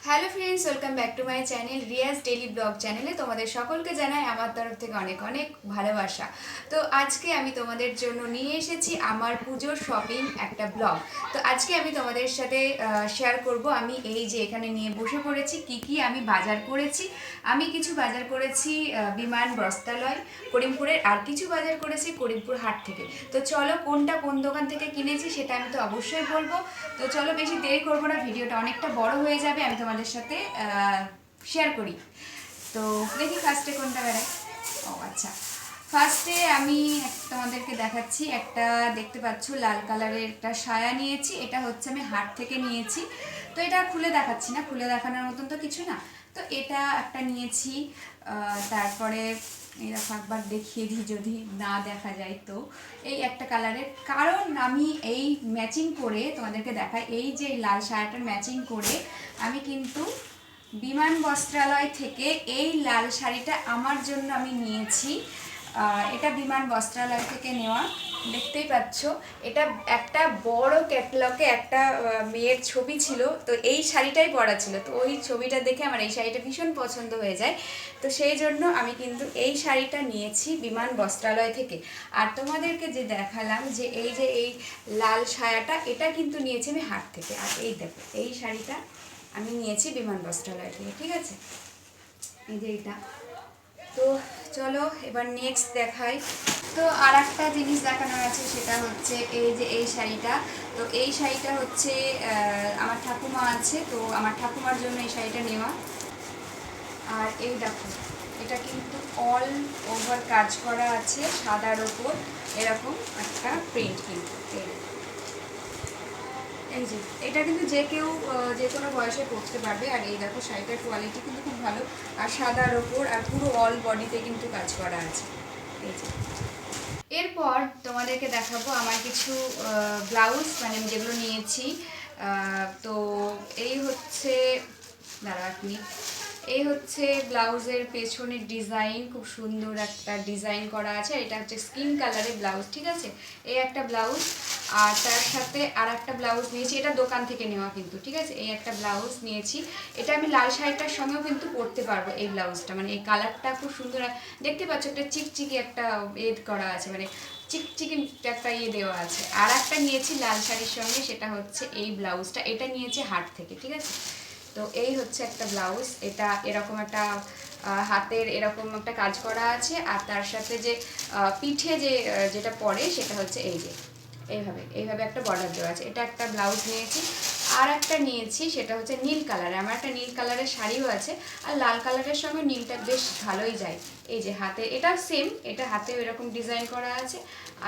Hello friends, welcome back to my channel Riaz daily blog চ্যানেলে তোমাদের সকলকে জানাই আমার তরফ থেকে অনেক অনেক ভালোবাসা। তো আজকে আমি তোমাদের জন্য নিয়ে এসেছি আমার পুজোর শপিং একটা ব্লগ। তো আজকে আমি তোমাদের সাথে শেয়ার করব আমি এই যে এখানে নিয়ে বসে পড়েছি কি কি আমি বাজার করেছি। আমি কিছু বাজার করেছি বিমান বস্ত্রালয় করিমপুরের, আর কিছু বাজার করেছি করিমপুর হাট থেকে। তো চলো কোনটা কোন দোকান থেকে কিনেছি সেটা আমি তো অবশ্যই বলবো। তো চলো বেশি দেরি করবো না, ভিডিওটা অনেকটা বড় হয়ে যাবে, আমি তোমাদের সাথে শেয়ার করি। তো দেখি ফার্স্টে কোনটা বেড়ায়। ও আচ্ছা, ফার্স্টে আমি তোমাদেরকে দেখাচ্ছি একটা, দেখতে পাচ্ছ লাল কালারের একটা সায়া নিয়েছি। এটা হচ্ছে আমি হাট থেকে নিয়েছি। তো এটা খুলে দেখাচ্ছি না, খুলে দেখানোর মতন তো কিছু না। তো এটা একটা নিয়েছি। তারপরে এরকম একবার দেখিয়ে দিই যদি না দেখা যায়। তো এই একটা কালারের, কারণ আমি এই ম্যাচিং করে তোমাদেরকে দেখাই, এই যে লাল শাড়িটার ম্যাচিং করে আমি কিন্তু বিমান বস্ত্রালয় থেকে এই লাল শাড়িটা আমার জন্য আমি নিয়েছি। এটা বিমান বস্ত্রালয় থেকে নেওয়া, দেখতেই পাচ্ছ। এটা একটা বড় ক্যাটলগে একটা মেয়ের ছবি ছিল, তো এই শাড়িটাই পরা ছিল। তো ওই ছবিটা দেখে আমার এই শাড়িটা ভীষণ পছন্দ হয়ে যায়। তো সেই জন্য আমি কিন্তু এই শাড়িটা নিয়েছি বিমান বস্ত্রালয় থেকে। আর তোমাদেরকে যে দেখালাম যে এই লাল সায়াটা, এটা কিন্তু নিয়েছি আমি হাট থেকে। আর এই দেখো এই শাড়িটা আমি নিয়েছি বিমান বস্ত্রালয় থেকে, ঠিক আছে। এই যে এটা। তো চলো এবার নেক্সট দেখাই। তো আর একটা জিনিস দেখানোর আছে, সেটা হচ্ছে এই যে এই শাড়িটা। তো এই শাড়িটা হচ্ছে আমার ঠাকুমা আছে, তো আমার ঠাকুমার জন্য এই শাড়িটা নেওয়া। আর এই দেখো, এটা কিন্তু অল ওভার কাজ করা আছে সাদার ওপর, এরকম একটা প্রিন্ট কিন্তু। এই যে এটা কিন্তু যে কেউ যে কোনো বয়সে পরতে পারবে। আর এই দেখো শাড়িটার কোয়ালিটি কিন্তু খুব ভালো, আর সাদার ওপর আর পুরো অল বডিতে কিন্তু কাজ করা আছে। এই যে এরপর তোমাদেরকে দেখাবো আমার কিছু ব্লাউজ, মানে আমি যেগুলো নিয়েছি। তো এই হচ্ছে, দাঁড়া আপনি, এই হচ্ছে ব্লাউজের পেছনের ডিজাইন, খুব সুন্দর একটা ডিজাইন করা আছে। এটা হচ্ছে স্কিন কালারের ব্লাউজ, ঠিক আছে। এই একটা ব্লাউজ, আর তার সাথে আর একটা ব্লাউজ নিয়েছি, এটা দোকান থেকে নেওয়া কিন্তু, ঠিক আছে। এই একটা ব্লাউজ নিয়েছি, এটা আমি লাল শাড়িটার সঙ্গেও কিন্তু পরতে পারবো এই ব্লাউজটা, মানে এই কালারটা খুব সুন্দর। দেখতে পাচ্ছ একটা চিকচিকি একটা এড করা আছে, মানে চিকচিকি একটা ইয়ে দেওয়া আছে। আর একটা নিয়েছি লাল শাড়ির সঙ্গে, সেটা হচ্ছে এই ব্লাউজটা, এটা নিয়েছি হাট থেকে, ঠিক আছে। তো এই হচ্ছে একটা ব্লাউজ, এটা এরকম একটা হাতের এরকম একটা কাজ করা আছে। আর তার সাথে যে পিঠে যে যেটা পরে সেটা হচ্ছে এই যে এইভাবে এইভাবে একটা বর্ডার দেওয়া আছে। এটা একটা ব্লাউজ নিয়েছি। আর একটা নিয়েছি, সেটা হচ্ছে নীল কালারে, আমার একটা নীল কালারের শাড়িও আছে। আর লাল কালারের সঙ্গে নীলটা বেশ ভালোই যায়। এই যে হাতে এটা সেম, এটা হাতেও এরকম ডিজাইন করা আছে।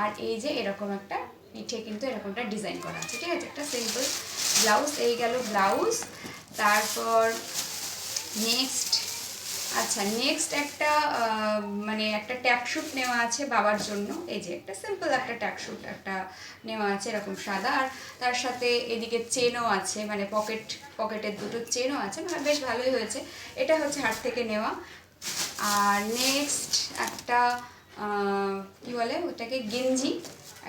আর এই যে এরকম একটা পিঠে কিন্তু এরকমটা ডিজাইন করা আছে, ঠিক আছে। একটা সিম্পল ব্লাউজ, এই গেল ব্লাউজ। তারপর নেক্সট, আচ্ছা নেক্সট একটা মানে একটা ট্যাপশুট নেওয়া আছে বাবার জন্য। এই যে একটা সিম্পল একটা ট্যাপশুট একটা নেওয়া আছে এরকম সাদা, আর তার সাথে এদিকে চেনও আছে, মানে পকেটের দুটো চেনও আছে, বেশ ভালোই হয়েছে। এটা হচ্ছে হাট থেকে নেওয়া। আর নেক্সট একটা কি বলে ওটাকে, গেঞ্জি,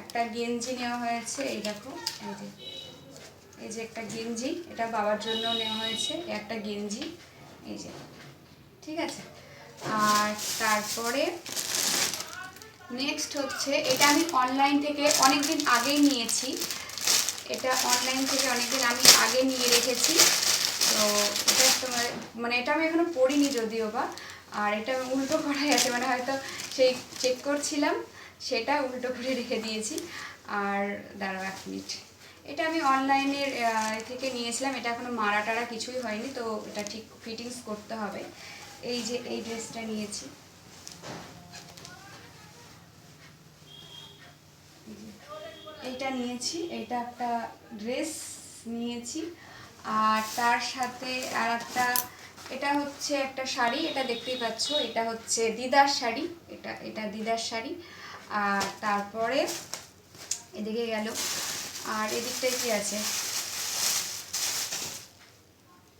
একটা গেঞ্জি নেওয়া হয়েছে। এই দেখো এই যে, এই যে একটা গেঞ্জি, এটা বাবার জন্য নেওয়া হয়েছে একটা গেঞ্জি, এই যে, ঠিক আছে। আর তারপরে নেক্সট হচ্ছে, এটা আমি অনলাইন থেকে অনেক দিন আগেই নিয়েছি, এটা অনলাইন থেকে অনেকদিন আমি আগে নিয়ে রেখেছি। তো এটা তোমার মানে এটা আমি এখনো পড়িনি যদিও বা, আর এটা উল্টো করাই আছে, মানে হয়তো সেই চেক করছিলাম সেটা উল্টো করে রেখে দিয়েছি। আর দাঁড়াও এক মিনিট, এটা আমি অনলাইনের থেকে নিয়েছিলাম, এটা এখনো মারা টারা কিছুই হয়নি, তো এটা ঠিক ফিটিংস করতে হবে। এই যে এই ড্রেসটা নিয়েছি, এইটা নিয়েছি, এটা একটা ড্রেস নিয়েছি। আর তার সাথে আর একটা, এটা হচ্ছে একটা শাড়ি, এটা দেখতেই পাচ্ছ, এটা হচ্ছে দিদার শাড়ি, এটা এটা দিদার শাড়ি। আর তারপরে এদিকে গেল, আর এদিকটায় কি আছে,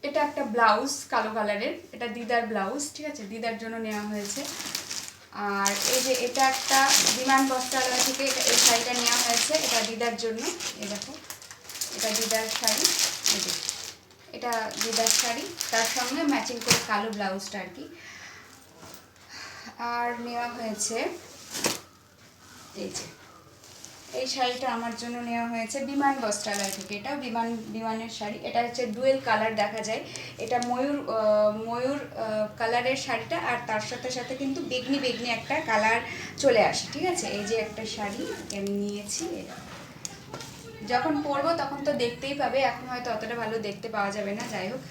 এটা একটা ব্লাউজ কালো কালারের, এটা দিদার ব্লাউজ, ঠিক আছে, দিদার জন্য নেওয়া হয়েছে। আর এই যে এটা একটা বিমান বস্ত্রালয় থেকে এই শাড়িটা নেওয়া হয়েছে, এটা দিদার জন্য। এই দেখো এটা দিদার শাড়ি, এই যে এটা এটা দিদার শাড়ি, তার সঙ্গে ম্যাচিং করে কালো ব্লাউজটা আর কি। আর নেওয়া হয়েছে এই শাড়িটা আমার জন্য নেওয়া হয়েছে বিমান বস্ত্রালয় থেকে। এটাও বিমানের শাড়ি। এটা হচ্ছে ডুয়েল কালার দেখা যায়। এটা ময়ূর কালারের শাড়িটা, আর তার সাথে সাথে কিন্তু বেগনি একটা কালার চলে আসে, ঠিক আছে। এই যে একটা শাড়ি আমি নিয়েছি, যখন পরবো তখন তো দেখতেই পাবে, এখন হয়তো অতটা ভালো দেখতে পাওয়া যাবে না। যাই হোক,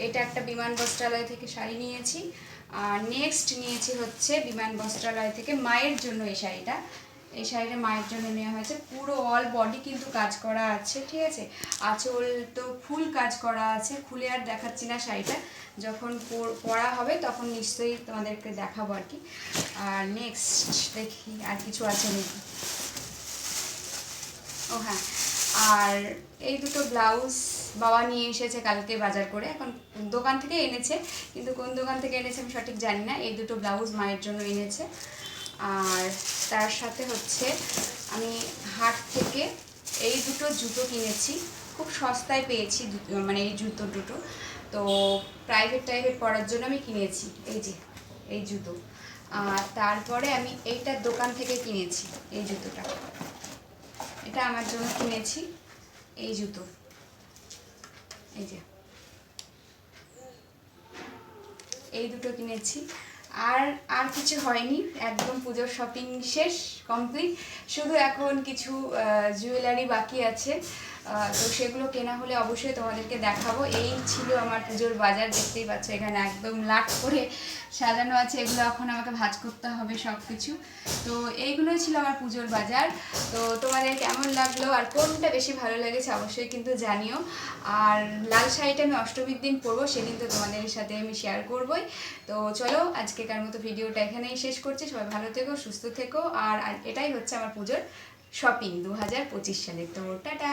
এটা একটা বিমান বস্ত্রালয় থেকে শাড়ি নিয়েছি। আর নেক্সট নিয়েছি হচ্ছে বিমান বস্ত্রালয় থেকে মায়ের জন্য এই শাড়িটা মায়ের জন্য নেওয়া হয়েছে। পুরো অল বডি কিন্তু কাজ করা আছে, ঠিক আছে। আঁচল তো ফুল কাজ করা আছে, খুলে আর দেখাচ্ছি না শাড়িটা, যখন পরা হবে তখন নিশ্চয়ই তোমাদেরকে দেখাবো আর কি। আর নেক্সট দেখি আর কিছু আছে নাকি। ও হ্যাঁ, আর এই দুটো ব্লাউজ বাবা নিয়ে এসেছে কালকে বাজার করে, এখন দোকান থেকে এনেছে, কিন্তু কোন দোকান থেকে এনেছে আমি সঠিক জানি না। এই দুটো ব্লাউজ মায়ের জন্য এনেছে। আর তার সাথে হচ্ছে আমি হাট থেকে এই দুটো জুতো কিনেছি, খুব সস্তায় পেয়েছি, মানে এই জুতো দুটো তো প্রাইভেট পরার জন্য আমি কিনেছি। এই যে এই জুতো। আর তারপরে আমি এইটার দোকান থেকে কিনেছি এই জুতোটা, এটা আমার জন্য কিনেছি এই জুতো। এই যে এই দুটো কিনেছি। আর কিছু হয়নি, একদম পুজোর শপিং শেষ, কমপ্লিট। শুধু এখন কিছু জুয়েলারি বাকি আছে, তো সেগুলো কেনা হলে অবশ্যই তোমাদেরকে দেখাবো। এই ছিল আমার পুজোর বাজার, দেখতেই পাচ্ছ এখানে একদম লাট করে সাজানো আছে। এগুলো এখন আমাকে ভাঁজ করতে হবে সব কিছু। তো এইগুলোই ছিল আমার পুজোর বাজার। তো তোমাদের কেমন লাগলো আর কোনটা বেশি ভালো লেগেছে অবশ্যই কিন্তু জানিও। আর লাল শাড়িটা আমি অষ্টমীর দিন পরবো, সেদিন তো তোমাদের সাথে আমি শেয়ার করবোই। তো চলো আজকেকার মতো ভিডিওটা এখানেই শেষ করছি। সবাই ভালো থেকো, সুস্থ থেকো। আর এটাই হচ্ছে আমার পুজোর শপিং 2025 সালে। তো টাটা।